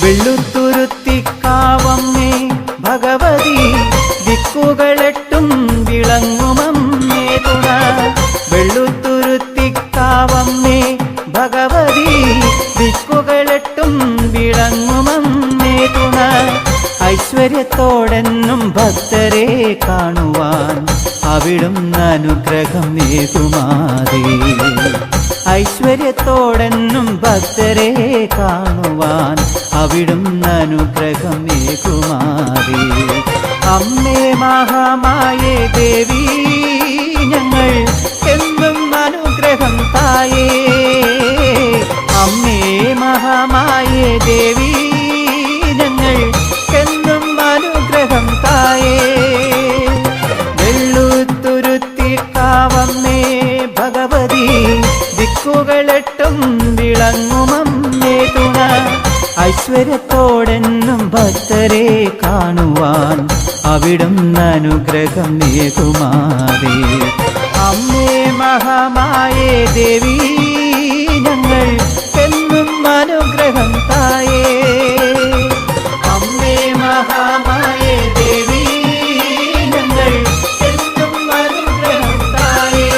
വെള്ളുത്തുരുത്തിക്കാവമ്മേ ഭഗവതി ദിക്കുകളെട്ടും വിളങ്ങുമമ്മേ തുണ. വെള്ളുത്തുരുത്തിക്കാവമ്മേ ഭഗവതി ദിക്കുകളെട്ടും വിളങ്ങുമമ്മേ തുണ. ഐശ്വര്യത്തോടെന്നും ഭക്തരെ കാണുവാൻ അവിടുന്ന് അനുഗ്രഹം ഏകുമാതേ. ഐശ്വര്യത്തോടെന്നും ഭക്തരെ കാണുവാൻ അവിടുന്ന് അനുഗ്രഹം ഏകുമാതേ. അമ്മേ മഹാമായേ ദേവി ഞങ്ങൾ എന്നും അനുഗ്രഹം തായേ. അമ്മേ മഹാമായേ ദേവി ഞങ്ങൾ എന്നും അനുഗ്രഹം തായേ. വെള്ളുത്തുരുത്തിക്കാവമ്മേ ഭഗവതി ദിക്കുകളെട്ടും വിളങ്ങുമമ്മേ തുണ. ഐശ്വര്യത്തോടെന്നും ഭക്തരെ കാണുവാൻ അവിടുന്ന് അനുഗ്രഹം ഏകുമാതേ. അമ്മേ മഹാമായേ ദേവി ഞങ്ങൾ എന്നും അനുഗ്രഹം തായേ. അമ്മേ മഹാമായേ ദേവി ഞങ്ങൾ എന്നും അനുഗ്രഹം തായേ.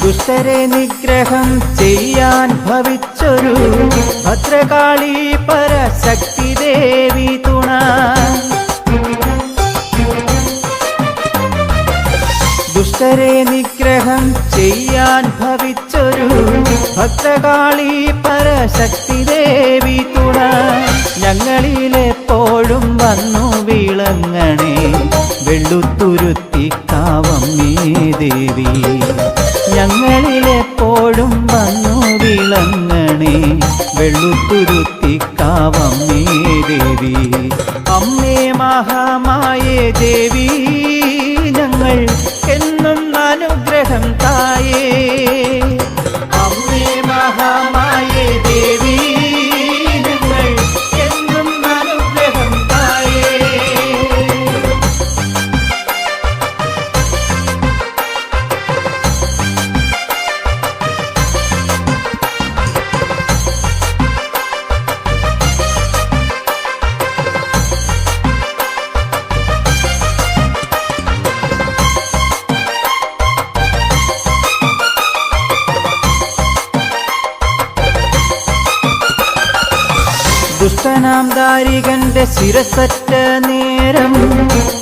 ദുഷ്ടരെ നിഗ്രഹം ചെയ്യാൻ ഭവിച്ചൊരു ഭദ്രകാളി പരശക്തി ദേവി തുണ. ദുഷ്ടരെ നിഗ്രഹം ചെയ്യാൻ ഭവിച്ചൊരു ഭദ്രകാളി പരശക്തി ദേവി തുണ. ഞങ്ങളിലെപ്പോഴും വന്നു വിളങ്ങണേ വെള്ളുത്തുരുത്തിക്കാവമ്മേ ദേവി. ഞങ്ങളിലെപ്പോഴും വന്നു വിളങ്ങണേ വെള്ളുത്തുരുത്തിക്കാവമ്മേ ദേവി. അമ്മേ മഹാമായേ ദേവി ഞങ്ങൾ എന്നും അനുഗ്രഹം തായേ. അമ്മേ മഹാമായേ ദേവി ഞങ്ങൾ എന്നും അനുഗ്രഹം തായേ. ദുഷ്ടനാം ദാരികന്റെ ശിരസറ്റ നേരം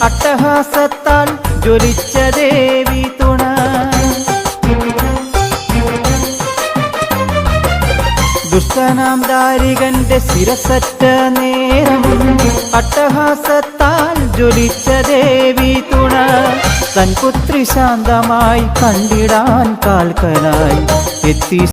അട്ടഹാസത്താൽ ജ്വലിച്ച ദേവി തുണ. ദുഷ്ടനാം ദാരികന്റെ ശിരസറ്റ നേരം അട്ടഹാസത്താൽ ജ്വലിച്ച ദേവി തുണ. തൻ പുത്രി ശാന്തമായി കണ്ടിടാൻ കാൽക്കലായി എത്തി